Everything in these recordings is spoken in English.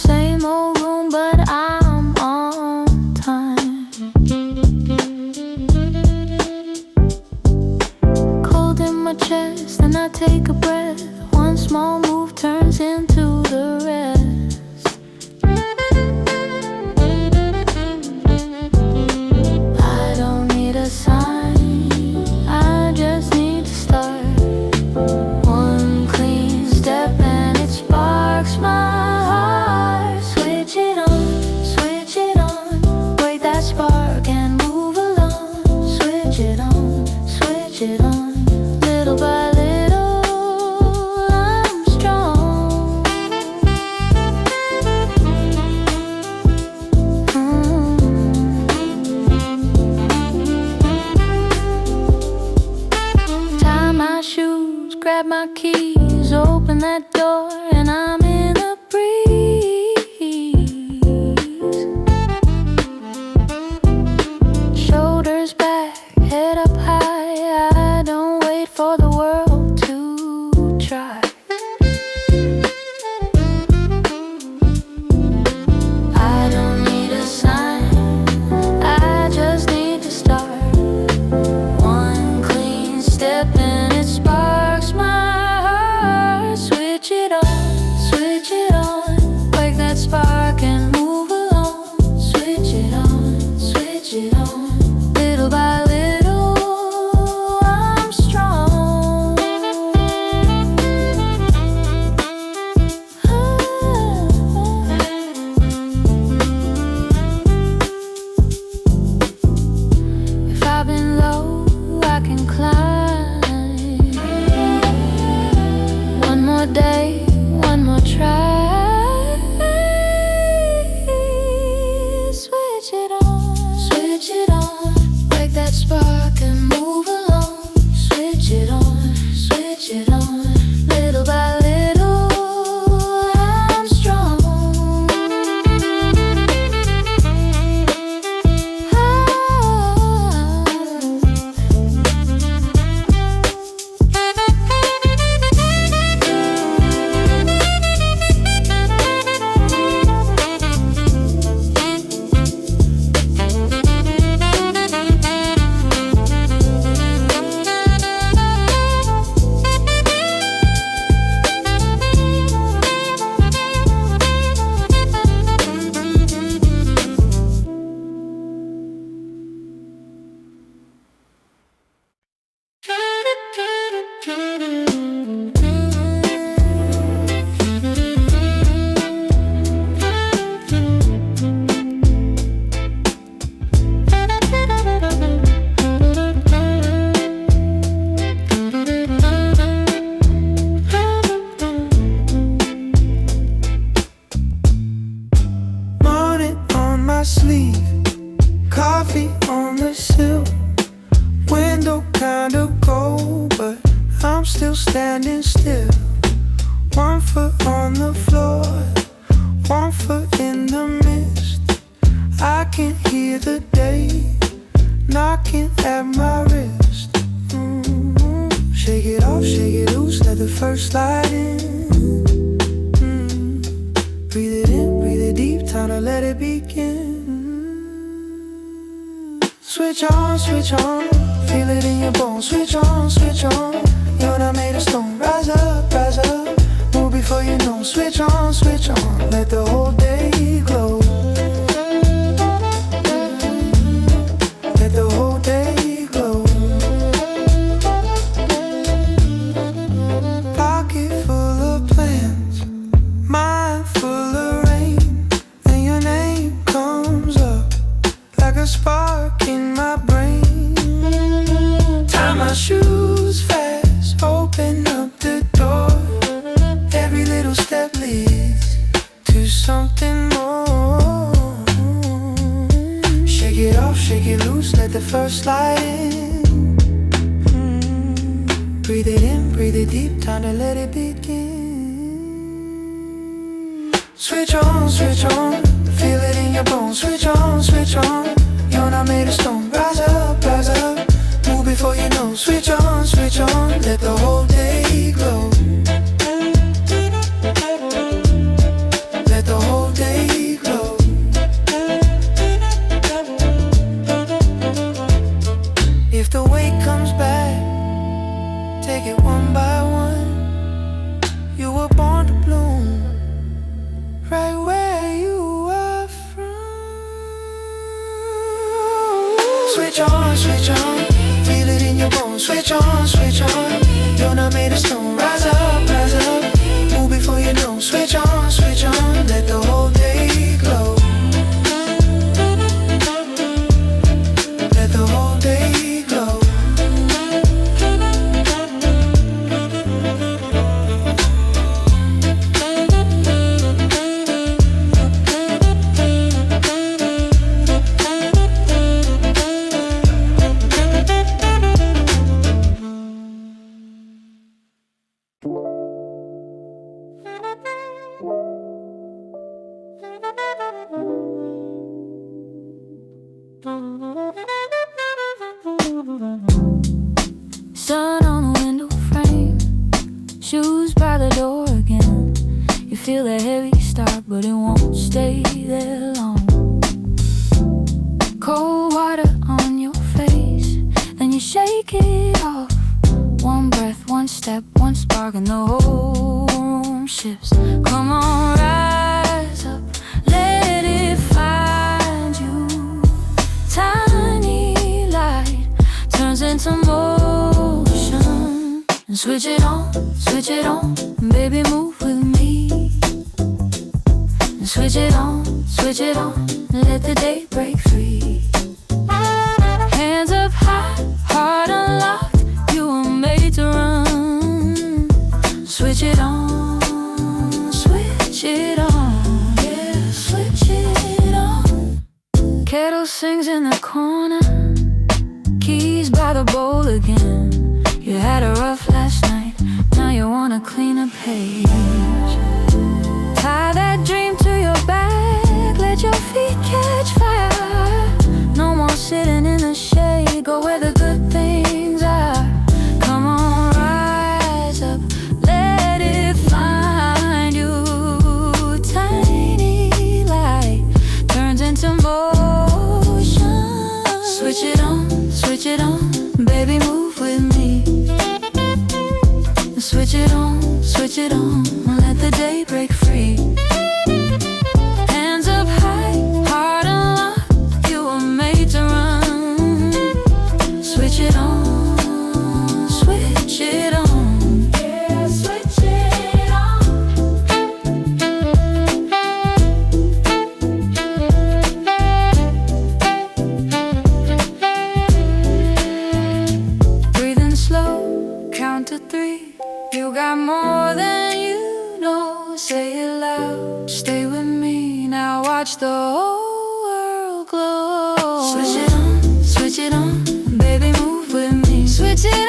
same old room, but I'm on time. Cold in my chest, and I take a breath. One small move turns into the rest. I don't need a sign, I just need to start. One clean step and it sparks my heart. Switch it on, break that spark and move along. Switch it on, little by little I'm strong. Tie my shoes, grab my keys, open that door, and I'm in a breeze. Shoulders back, head up high, I don't wait for the world to try. I don't need a sign, I just need to start. One clean step and it sparks my heart. Switch it on, break that spark and move along. Switch it on, little by little I'm strong. If I've been low, I can climb. One more day, one more try. Switch it on, break that spark and move along. Switch it on, little by little I'm strong. Morning on my sleeve, coffee on the sill. Window kinda cold, but I'm still standing still. One foot on the floor, one foot in the mist. I can hear the day knocking at my wrist. Shake it off, shake it loose, let the first light in. Breathe it in, breathe it deep, time to let it begin. Switch on, feel it in your bones. Switch on, you're not made of stone. Rise up, move before you know. Switch on, let the whole day glow. Let the whole day glow. Pocket full of plans, mind full of rain, and your name comes up like a spark in my brain. Tie my shoes fast, open up the door. Every little step leads to something more. Shake it off, shake it loose, let the first light in. Breathe it in, breathe it deep, time to let it begin. Switch on, feel it in your bones. Switch on, you're not made of stone. Rise up, move before you know. Switch on, let the whole day glow. Let the whole day Switch on, switch on. Feel it in your bones. Switch on, switch on. You're not made of stone. Rise up, rise up. Move before you know. Switch on, switch on. Let the whole day glow. Let the whole day glow. Sun on the window frame, shoes by the door again. You feel a heavy start, but it won't stay there long. Cold water on your face, then you shake it off. One breath, one step, one spark, and the whole room shifts. Come on, rise up, let it find you. Tiny light turns into motion. And switch it on, baby, move with me. And switch it on, let the day break free. Hands up high, heart unlocked, you were made to run. Switch it on, yeah, switch it on. Kettle sings in the corner, keys by the bowl again. You had a rough last night, now you want a cleaner page. Tie that dream to your back, let your feet catch fire. No more sitting in the shade, go where the good things are. Come on, rise up, let it find you. Tiny light turns into motion. Switch it on, baby, move with me. Switch it on, let the day break free. Hands up high, heart unlocked, you were made to run. Switch it on, yeah, switch it on. Breathing slow, count to 3. You got more than you know, say it loud. Stay with me, now watch the whole world glow. Switch it on, baby, move with me. Switch it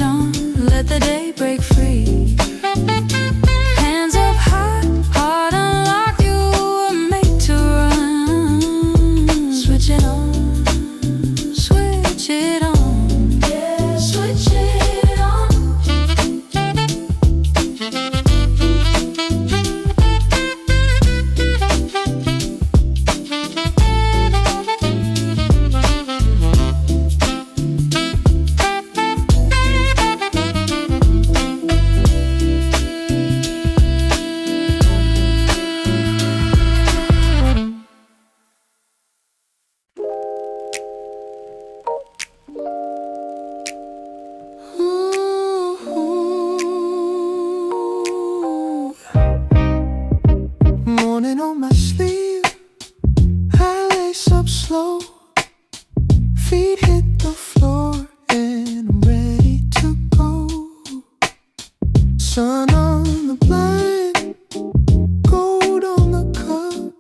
on, let the day break free. Hands up high, heart unlocked, you were made to run. Switch it on. Morning on my sleeve, I lace up slow. Feet hit the floor and I'm ready to go. Sun on the blind, gold on the cup.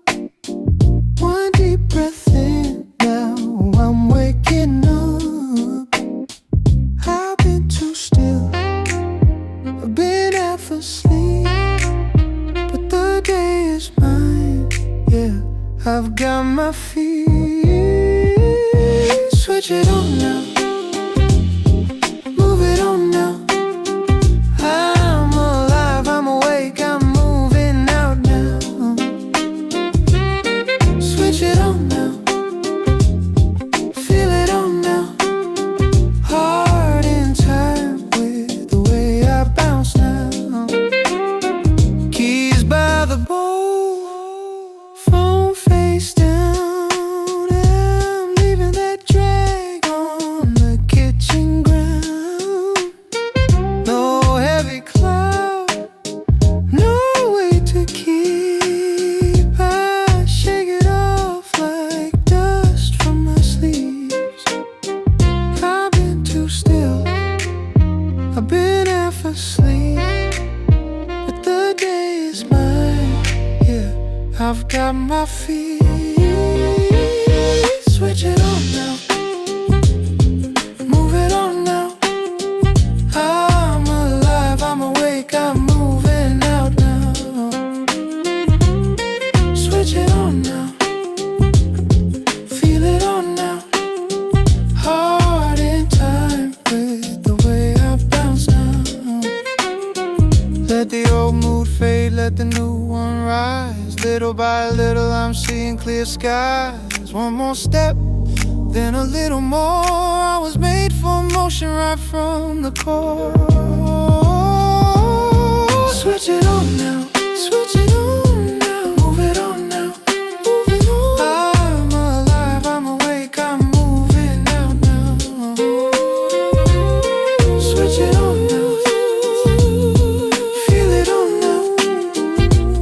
One deep breath in, now I'm waking up. I've been too still, I've been half asleep, but the day is mine, yeah, I've got my feet. Switch it on now, move it on now. I'm alive, I'm awake, I'm moving out now. Switch it on now, feel it on now. Heart in time with the way I bounce now. Keys by the bowl, phone face down, I've got my feet, switch it on now, move it on now. I'm alive, I'm awake, I'm moving out now. Switch it on now, feel it on now. Heart in time with the way I bounce now. Let the old mood fade, let the new one rise. Little by little I'm seeing clear skies. One more step, then a little more. I was made for motion right from the core. Switch it on now, switch it on now, move it on now, move it on. I'm alive, I'm awake, I'm moving out now. Switch it on now, feel it on now.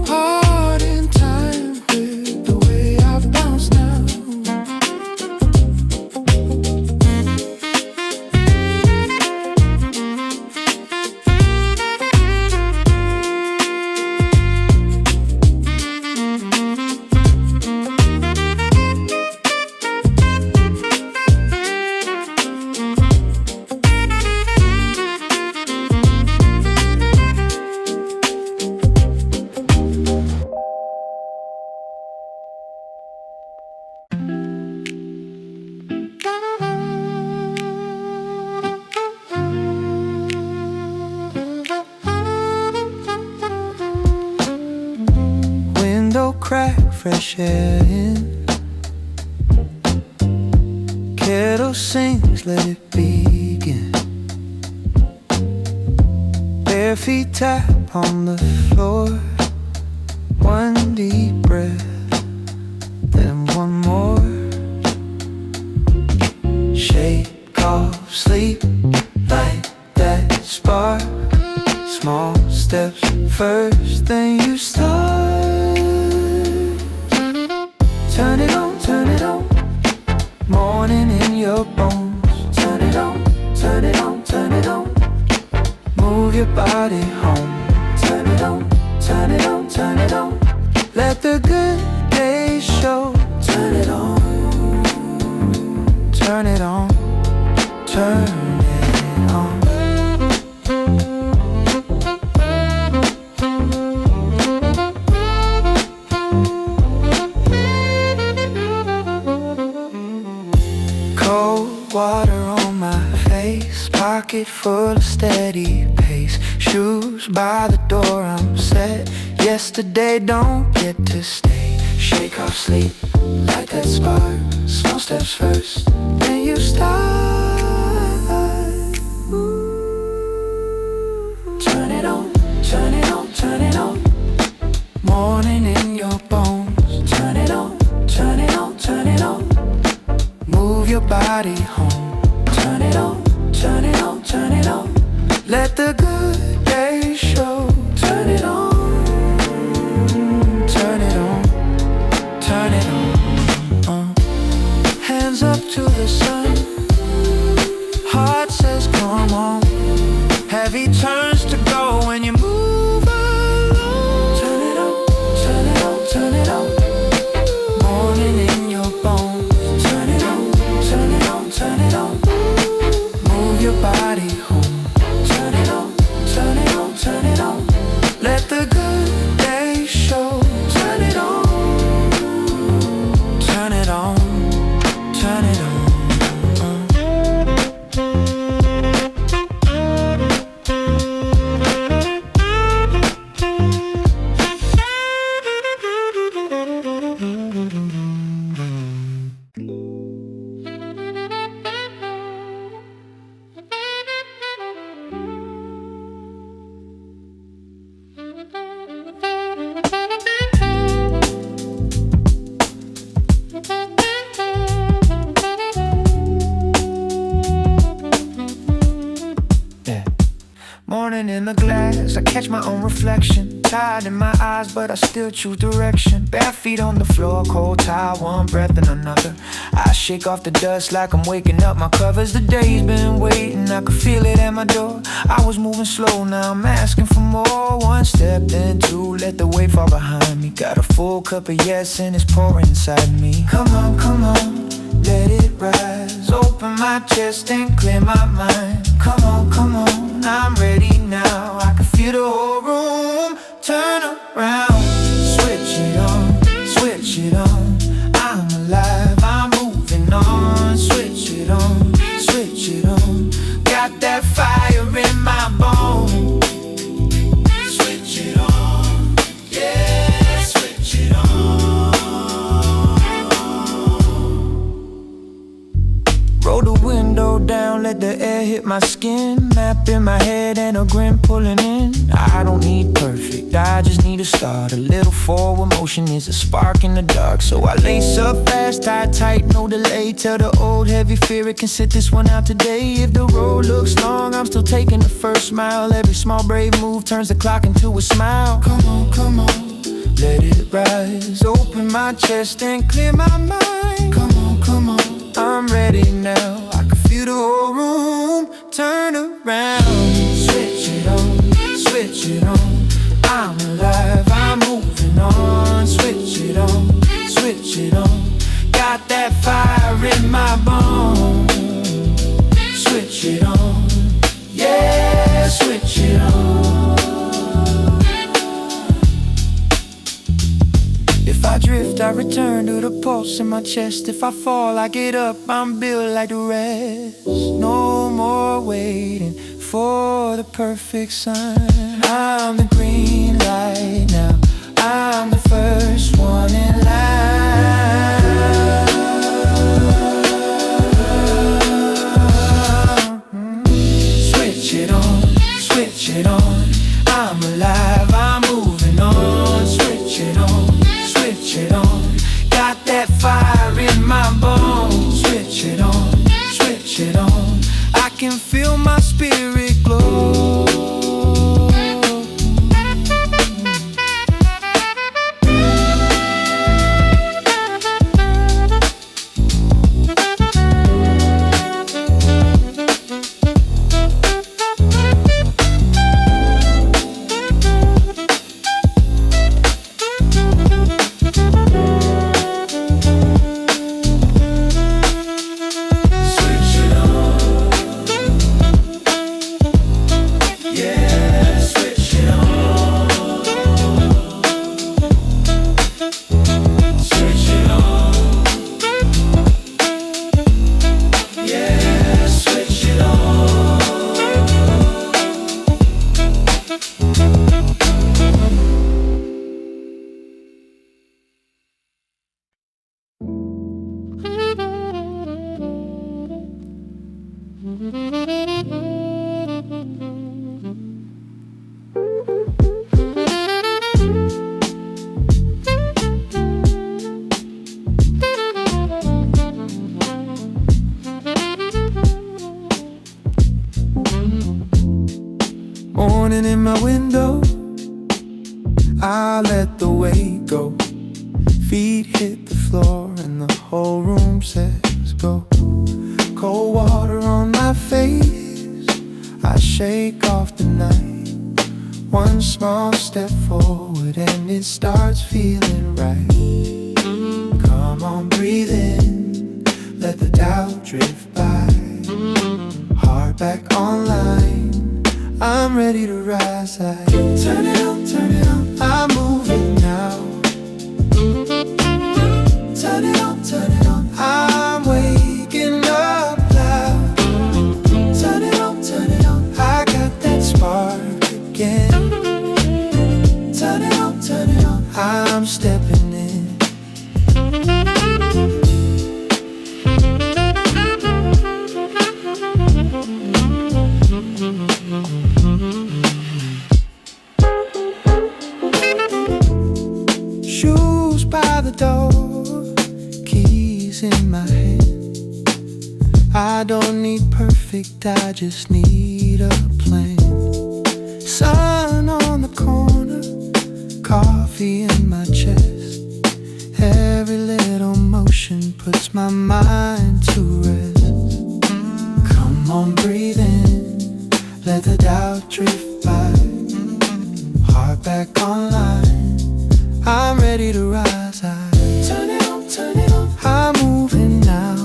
Heart in time with the way I bounce now. Window crack, fresh air in. Kettle sings, let it begin. Bare feet tap on the floor. One deep breath, then one more. Shake off sleep, light that spark. Small steps first, then you start. Turn it on, turn it on. Morning in your bones. Turn it on, turn it on, turn it on. Move your body home. Turn it on, turn it on, turn it on. Let the good days show. Turn it on, turn it on, turn it on. Cold water on my face, pocket full of steady pace. Shoes by the door, I'm set. Yesterday don't get to stay. Shake off sleep, light that spark. Small steps first, then you start. Turn it on, turn it on, turn it on. Morning in your bones. Turn it on, turn it on, turn it on. Move your body home. Turn it on, turn it on, turn it on. Let the good days show. Turn it on, turn it on, turn it on. Hands up to the sun. Heart says come on. Heavy turns to go when you move along. Turn it on, turn it on, turn it on. Morning in your bones. Turn it on, turn it on, turn it on. Move your body home. Turn it on, turn it on, turn it on. Let the good days show. Turn it on, turn it on, turn it on. Morning in the glass, I catch my own reflection. tired in my eyes, but I still choose direction. Bare feet on the floor, cold towel, one breath and another. I shake off the dust like I'm waking up my covers. The day's been waiting, I could feel it at my door. I was moving slow, now I'm asking for more. One step, then two, let the weight fall behind me. Got a full cup of yes and it's pouring inside me. Come on, let it rise. Open my chest and clear my mind. Come on, I'm ready now. I can feel the whole room turn around. Switch it on. I'm alive, I'm moving on. Switch it on. Got that fire in my bones. Switch it on, yeah, switch it on. Roll the window down, let the air hit my skin. Map in my head and a grin pulling in. I don't need perfect, I just need a start. A little forward motion is a spark in the dark. So I lace up fast, tie tight, no delay. Tell the old heavy fear it can sit this one out today. If the road looks long, I'm still taking the first mile. Every small brave move turns the clock into a smile. Come on, let it rise. Open my chest and clear my mind. Come on, I'm ready now. I can feel the whole room turn around. Switch it on. I'm alive, I'm moving on. Switch it on. Got that fire in my bones. Switch it on, yeah, switch it on. If I drift, I return to the pulse in my chest. If I fall, I get up, I'm built like the rest. No more waiting for the perfect sign. I'm the green light now, I'm the first one in line. Switch it on, I'm alive, I'm moving on. Switch it on, got that fire in my bones. Switch it on, I can feel my spirit glow. Morning in my window, I let the weight go. Feet hit the floor and the whole room says go. Cold water on my face, I shake off the night. One small step forward and it starts feeling right. Come on, breathe in, let the doubt drift by. Heart back online, I'm ready to rise. I turn it on, I'm moving now. Turn it on, I'm waking up loud. Turn it on, I got that spark again. Turn it on, I'm stepping in. Shoes by the door, keys in my hand. I don't need perfect, I just need a plan. Sun on the corner, coffee in my chest. Every little motion puts my mind to rest. Come on, breathe in, let the doubt drift by. Heart back online, I'm ready to rise. I turn it on, turn it on. I'm moving now.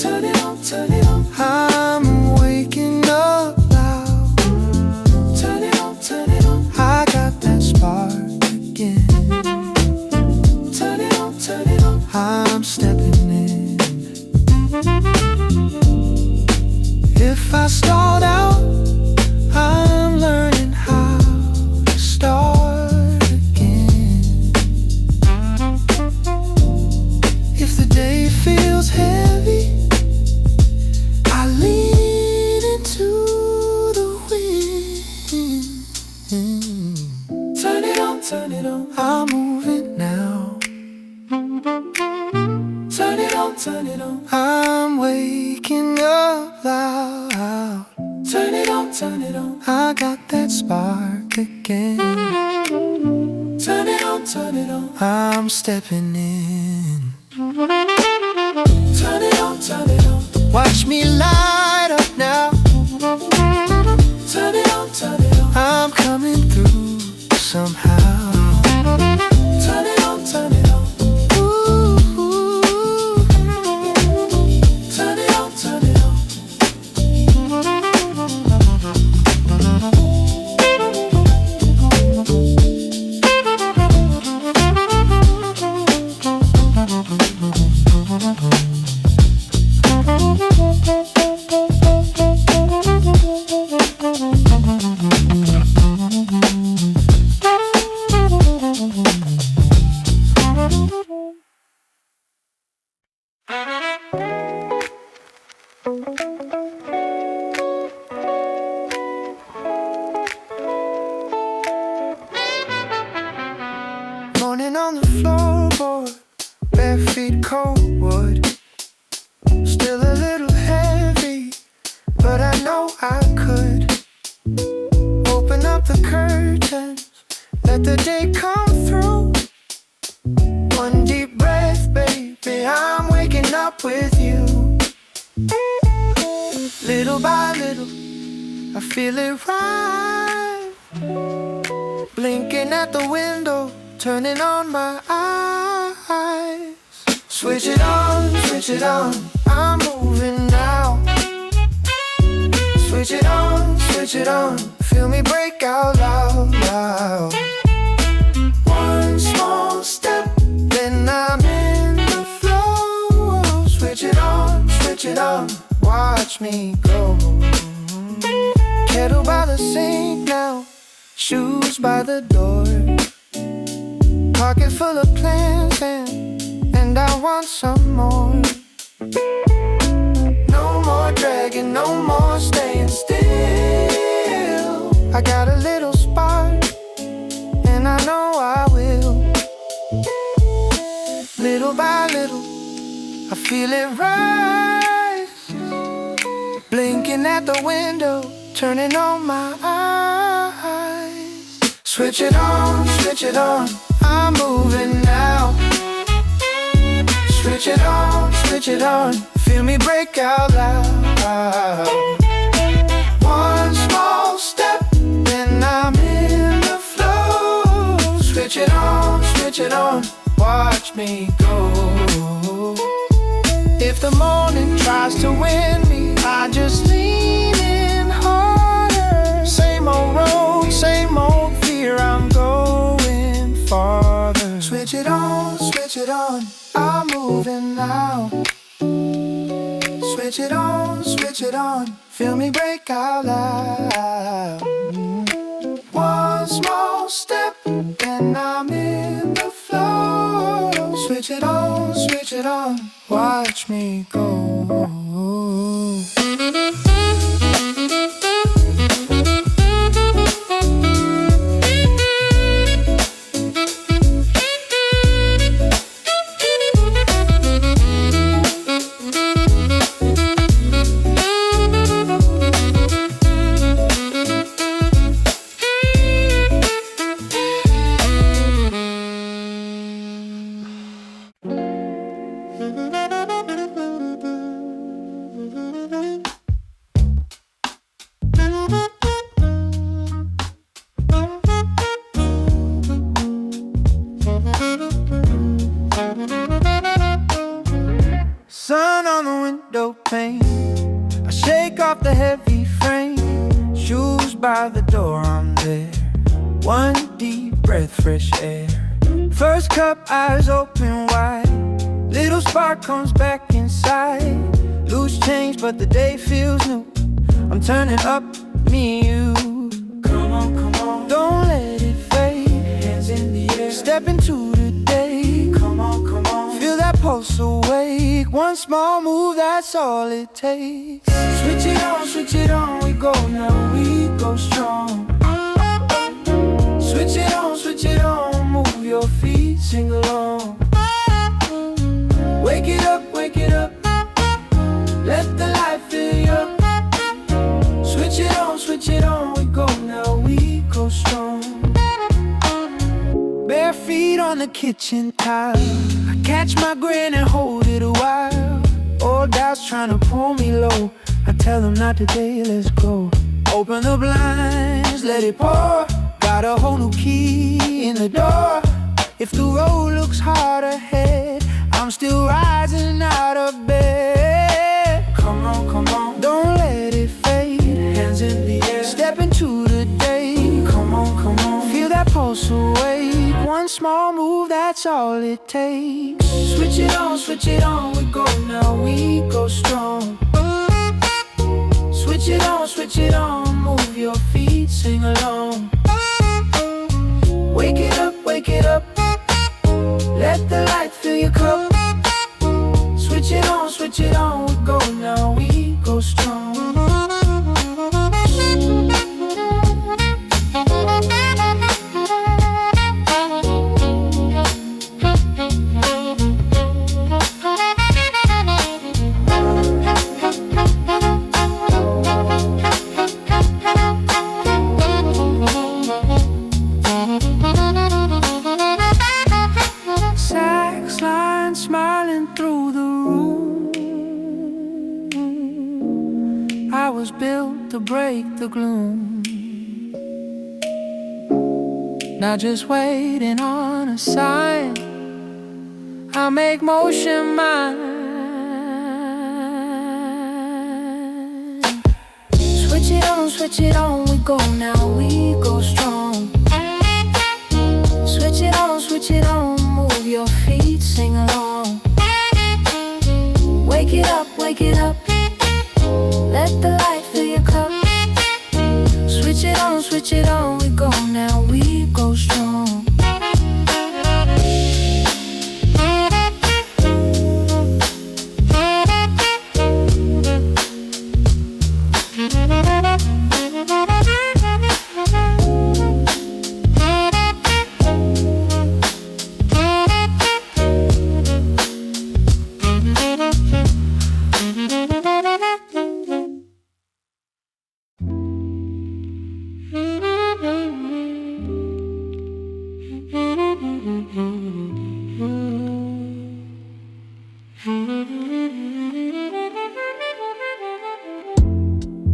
Turn it on, turn it on. I'm waking up loud. Turn it on, turn it on. I got that spark again. Turn it on, turn it on. I'm stepping in. If I stalled out, I'm learning how to start again. If the day feels heavy, I lean into the wind. Turn it on, turn it on. I'm moving now. Turn it on, turn it on. I'm waking up loud. Turn it on, turn it on. I got that spark again. Turn it on, turn it on. I'm stepping in. Turn it on, turn it on. Watch me light up now. Turn it on, turn it on. I'm coming through somehow. Turn it on, turn it on. Ooh. Turn it on, turn it on. Morning on the floorboard, bare feet cold wood. Still a little heavy, but I know I could open up the curtains, let the day come through. One deep breath, baby, I'm waking up with you. Little by little, I feel it rise. Blinking at the window, turning on my eyes. Switch it on, I'm moving now. Switch it on, feel me break out loud, loud. One small step, then I'm in the flow. Switch it on, watch me go. Kettle by the sink now, shoes by the door. Pocket full of plans and I want some more. No more dragging, no more staying still. I got a little spark and I know I will. Little by little, I feel it rise. Blinking at the window, turning on my eyes. Switch it on, I'm moving now. Switch it on, feel me break out loud. One small step, then I'm in the flow. Switch it on, watch me go. If the morning tries to win me, I just lean in harder. Same old road, same old fear, I'm going farther. Switch it on, I'm moving now. Switch it on, feel me break out loud. One small step, then I'm in the flow. Switch it on, watch me go. breath, fresh air. First cup, eyes open wide. Little spark comes back inside. Loose change, but the day feels new. I'm turning up, me and you. Come on, come on, don't let it fade. Hands in the air, step into the day. Come on, come on, feel that pulse awake. One small move, that's all it takes. Switch it on, we go now, we go strong. Switch it on, move your feet, sing along. Wake it up, let the light fill you up. Switch it on, we go now, we go strong. Bare feet on the kitchen tile, I catch my grin and hold it a while. Old doubts trying to pull me low, I tell them not today, let's go. Open the blinds, let it pour. Got a whole new key in the door. If the road looks hard ahead, I'm still rising out of bed. Come on, don't let it fade. Hands in the air, step into the day. Come on, feel that pulse awake. One small move, that's all it takes. Switch it on, we go now, we go strong. Switch it on, move your feet, sing along. Wake it up, let the light fill your cup. Switch it on, we go now, we go strong. Smiling through the room, I was built to break the gloom. Not just waiting on a sign, I make motion mine. Switch it on, we go now, we go strong. Switch it on, move your feet, sing along. Wake it up, let the light fill your cup. Switch it on, we go now, we go strong.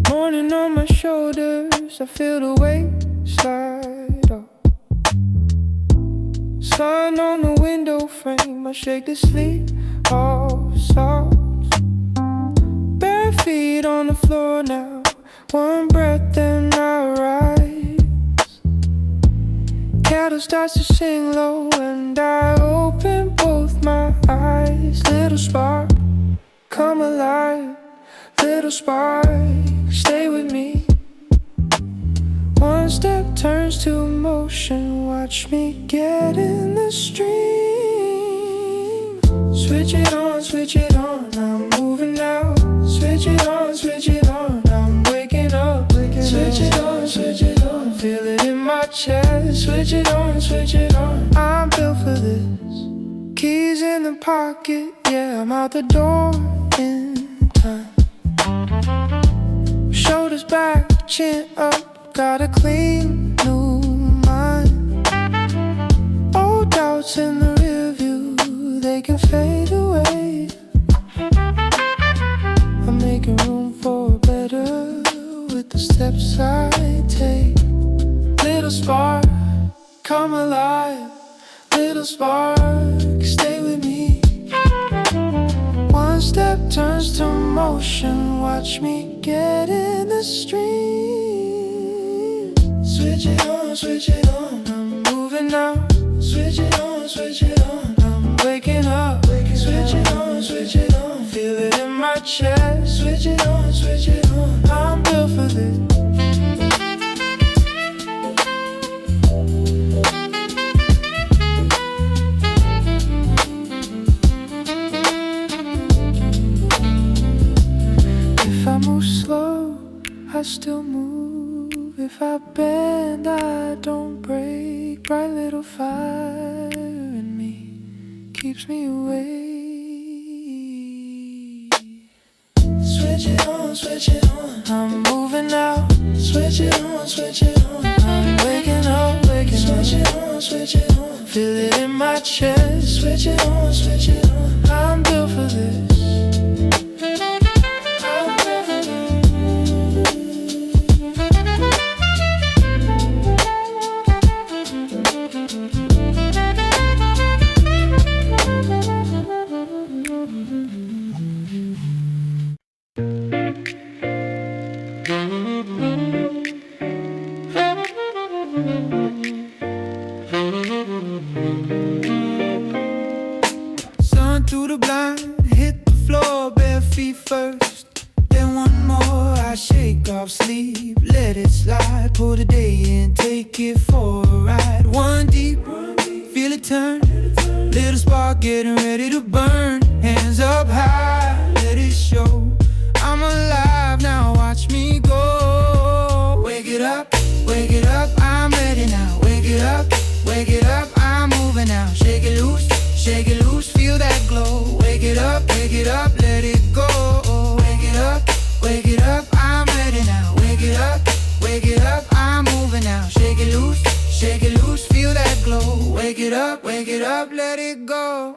Morning on my shoulders, I feel the weight slide off. Sun on the window frame, I shake the sleep off soft. Bare feet on the floor now, one breath and I rise. Candle starts to sing low and I open both my eyes. Little spark, come alive. Little spark, stay with me. One step turns to motion, watch me get in the stream. Switch it on, I'm moving now. Switch it on, I'm waking up. Switch it on, feel it in my chest. Switch it on, I'm built for this. Keys in the pocket, yeah, I'm out the door in time. Shoulders back, chin up, got a clean new mind. Old doubts in the rear view, they can fade away. I'm making room for better with the steps I take. Little spark, come alive. Little spark, stay with me. One step turns to motion, watch me get in the stream. Switch it on, I'm moving now. Switch it on, switch it on. I'm waking up. Switch it on, switch it on. Feel it in my chest. Switch it on, switch it on. I'm built for this. If I move slow, I still move. If I bend, I don't break. Bright little fire in me keeps me awake. Switch it on, switch it on. I'm moving now. Switch it on, switch it on. I'm waking up, waking up. Switch it on, switch it on. Feel it in my chest. Switch it on, switch it on. I'm built for this. Sun through the blind, hit the floor, bare feet first. Then one more, I shake off sleep, let it slide. Pull the day in, take it for a ride. One deep, feel it turn. Little spark getting ready to burn. Hands up high, let it show. I'm alive now, watch me go. Wake it up, I'm ready now. Wake it up, I'm moving now. Shake it loose, feel that glow. Wake it up, let it go. Wake it up, I'm ready now. Wake it up, I'm moving now. Shake it loose, feel that glow. Wake it up, let it go.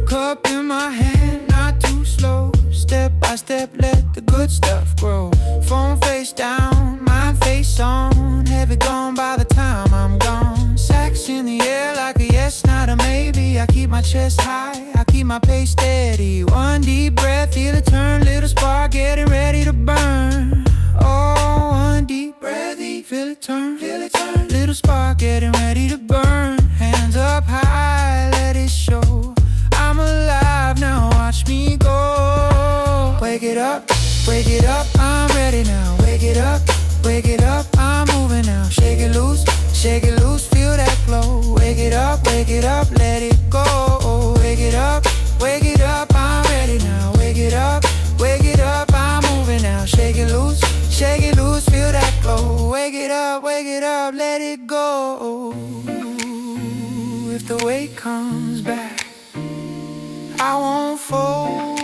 Cup in my hand, not too slow. Step by step, let the good stuff grow. Phone face down, mind face on. Heavy gone by the time I'm gone. Sax in the air like a yes, not a maybe. I keep my chest high, I keep my pace steady. One deep breath, feel it turn. Little spark getting ready to burn. Oh, one deep breath, feel it turn. Little spark getting ready to burn. Hands up high, let it show. I'm alive now, watch me go. Wake it up, I'm ready now. Wake it up, I'm moving now. Shake it loose, feel that glow. Wake it up, let it go. Wake it up, I'm ready now. Wake it up, I'm moving now. Shake it loose, feel that glow. Wake it up, let it go. If the weight comes back, I won't fold.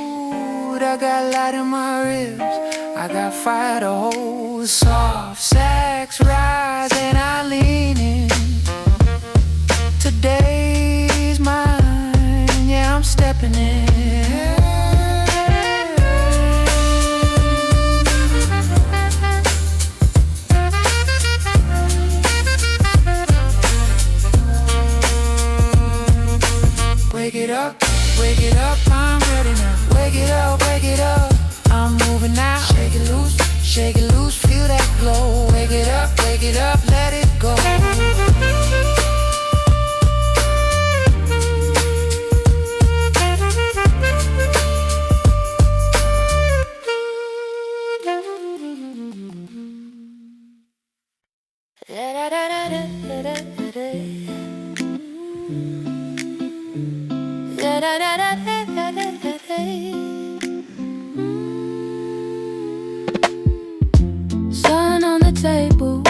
I got light in my ribs, I got fire to hold. Soft sax rise and I lean in. Today's mine, yeah, I'm stepping in. Wake it up, I'm ready now. Wake it up, I'm moving now. Shake it loose, feel that glow. Wake it up, let it go. Sun on the table,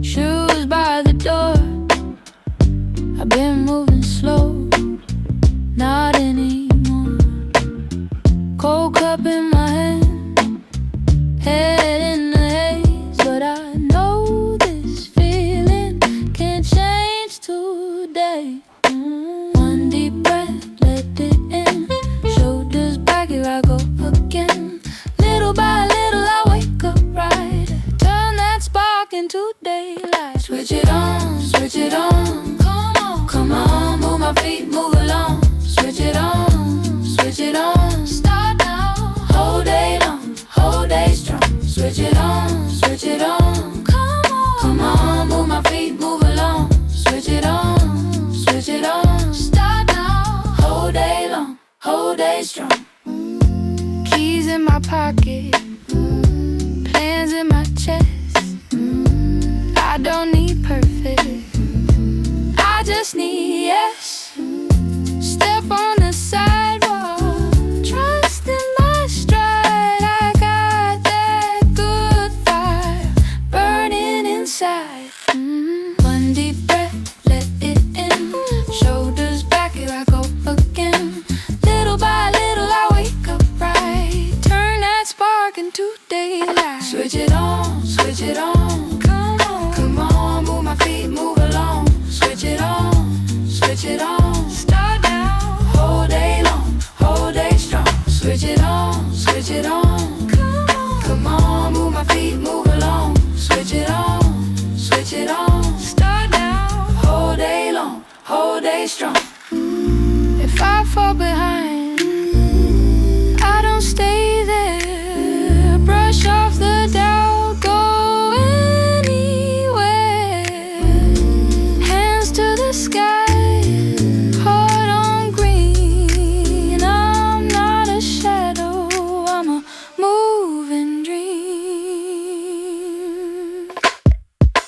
shoes by the door. I've been moving slow, not anymore. Cold cup in my hand, head in the haze. But I know this feeling can't change today. One deep breath, let it in. Shoulders back, here I go again. Little by little I wake up right. Turn that spark into daylight. Switch it on, come on, move my feet, move along. Switch it on, start now. Whole day long, whole day strong. Switch it on, come on, move my feet, move along. Switch it on. stay strong. If I fall behind, I don't stay there. Brush off the doubt, go anywhere. Hands to the sky, heart on green. I'm not a shadow, I'm a moving dream.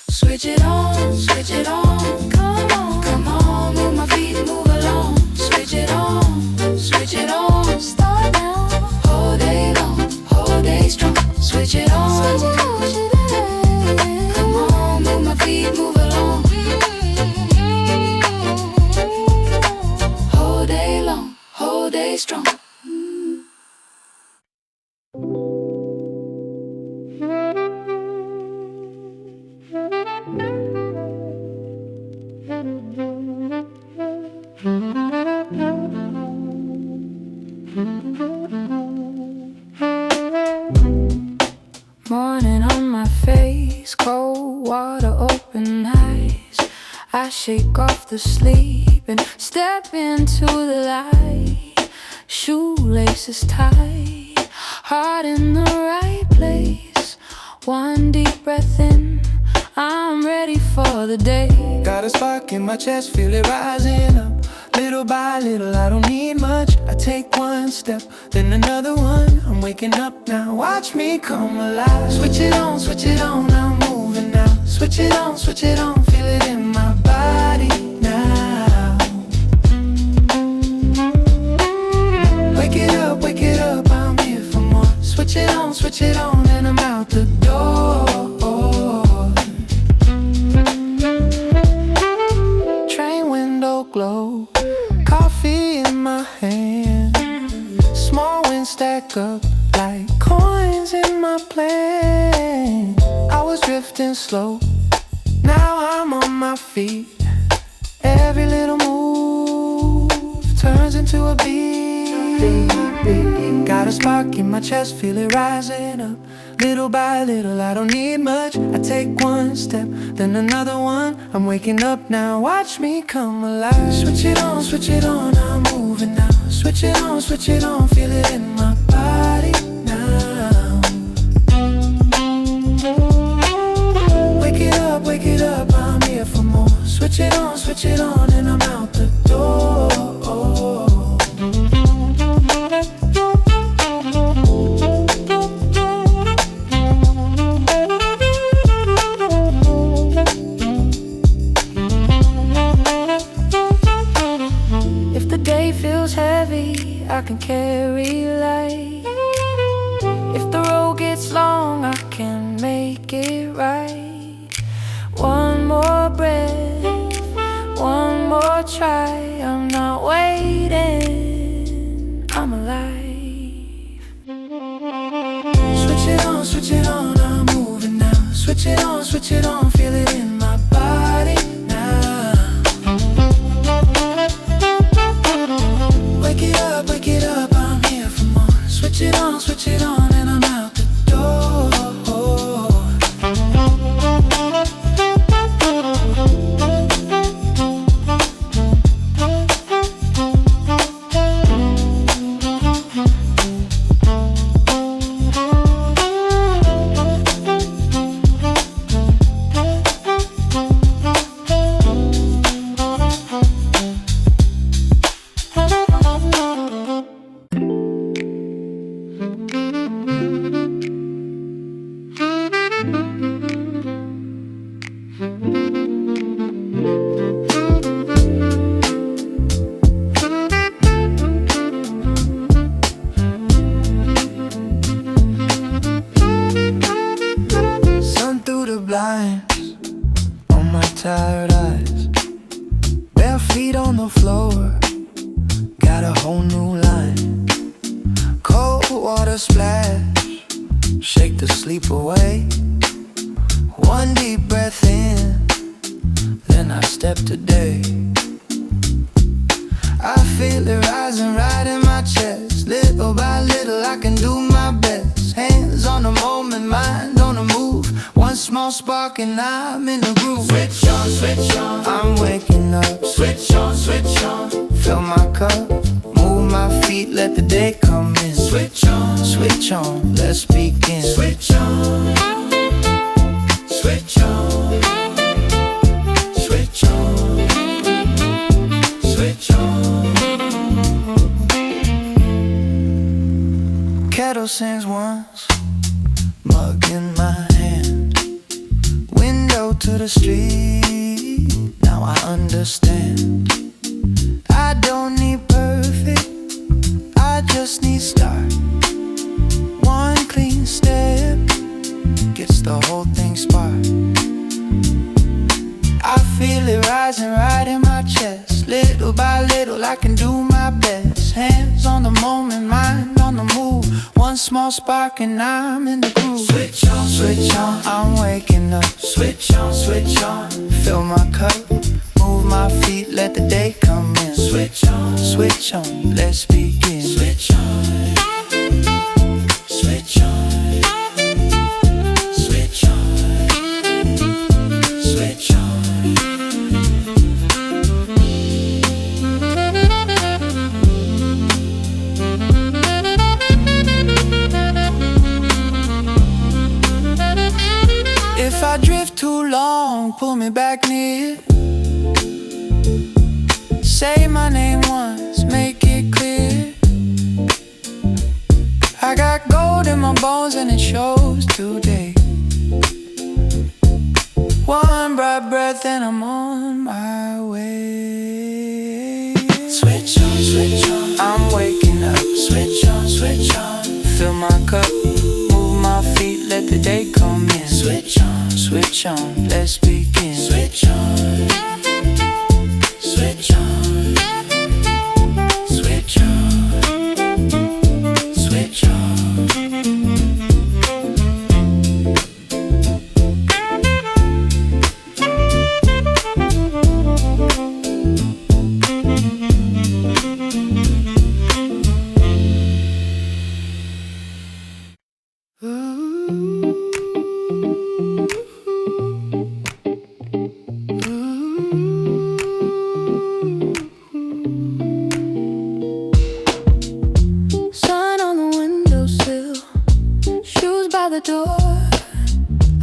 Switch it on, switch it on. Come on, come on, move my feet, move along. Switch it on, switch it on. Start now, whole day long, whole day strong. Switch it on, switch it on, switch it on. Come on, move my feet, move along. Whole day long, whole day strong. Morning on my face, cold water, open eyes. I shake off the sleep and step into the light. Shoelaces tied, heart in the right place. One deep breath in, I'm ready for the day. Got a spark in my chest, feel it rising up. Little by little, I don't need much. I take one step, then another one. I'm waking up now, watch me come alive. Switch it on, I'm moving now. Switch it on, feel it in my body now. Wake it up, I'm here for more. Switch it on, and I'm out the door. Train window glow, coffee in my hand. Small wins stack up like coins in my plan. I was drifting slow, now I'm on my feet. Every little move turns into a beat. Got a spark in my chest, feel it rising up. Little by little, I don't need much. I take one step, then another one. I'm waking up now, watch me come alive. Switch it on, I'm moving now. Switch it on, feel it in my body now. Wake it up, I'm here for more. Switch it on, and I'm out the door. I can carry light. If the road gets long, I can make it right. One more breath, one more try. I'm not waiting, I'm alive. Switch it on, I'm moving now. Switch it on, feel it in my body now. Wake it up, I'm here for more. Switch it on, and I'm out the door. Blinds on my tired eyes, bare feet on the floor, got a whole new line. Cold water splash, shake the sleep away. One deep breath in, then I step today. I feel it rising right in my chest. Little by little I can do my best. Hands on the moment, mind on the move. One small spark and I'm in the groove. Switch on, I'm waking up. Switch on, switch on. Fill my cup, move my feet, let the day come in. Switch on, switch on, let's begin. Switch on, switch on, switch on, switch on. Kettle sings once, mug in my hand, window to the street. Now I understand. I don't need perfect, I just need start. One clean step gets the whole thing sparked. I feel it rising right in my chest. Little by little I can do my best. Hands on the moment, mind on the move. One small spark and I'm in the groove. Switch on, switch on, I'm waking up. Switch on, switch on, fill my cup, move my feet, let the day come in. Switch on, switch on, let's begin. Switch on, switch on, switch on, switch on. If I drift too long, pull me back near. Say my name once, make it clear. I got gold in my bones and it shows today. One bright breath and I'm on my way. Switch on, switch on, I'm waking up. Switch on, switch on, fill my cup, move my feet, let the day come in. Switch on, switch on, let's begin. Switch on, switch on, switch on, switch on.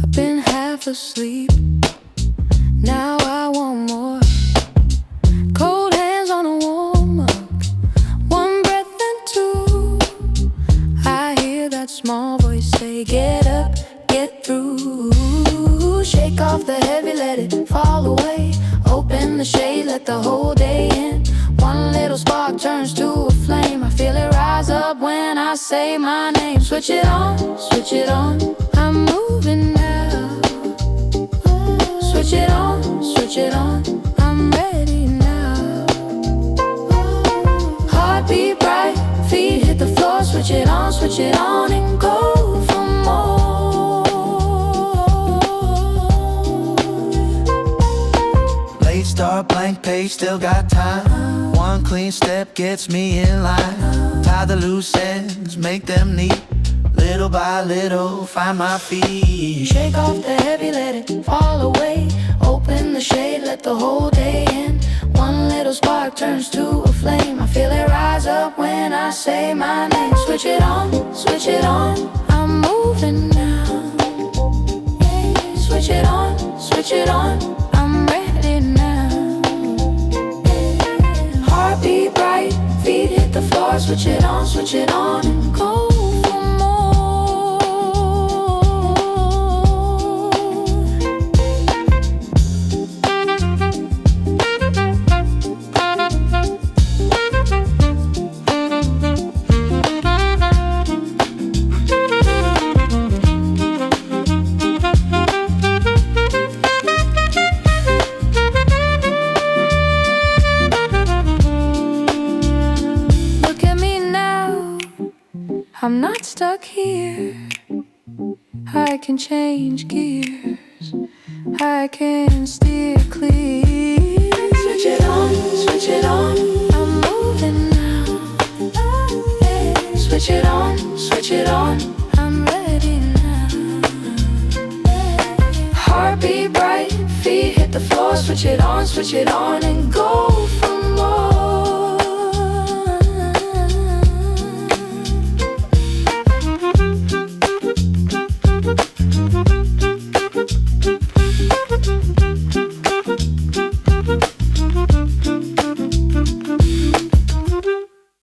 I've been half asleep, now I want more. Cold hands on a warm mug, one breath and two. I hear that small voice say, get up, get through. Shake off the heavy, let it fall away. Open the shade, let the whole day in. One little spark turns to a flame. I feel it rise up when I say my name. Switch it on, switch it on, I'm moving now. Switch it on, switch it on, I'm ready now. Heartbeat bright, feet hit the floor. Switch it on and go for more. Late start, blank page, still got time. One clean step gets me in line. Tie the loose ends, make them neat. Little by little, find my feet. Shake off the heavy, let it fall away. Open the shade, let the whole day in. One little spark turns to a flame. I feel it rise up when I say my name. Switch it on, I'm moving now. Switch it on, I'm ready now. Heartbeat bright, feet hit the floor. Switch it on and go for more. I'm not stuck here. I can change gears, I can steer clear. Switch it on, I'm moving now. Switch it on, I'm ready now. Heartbeat bright, feet hit the floor. switch it on and go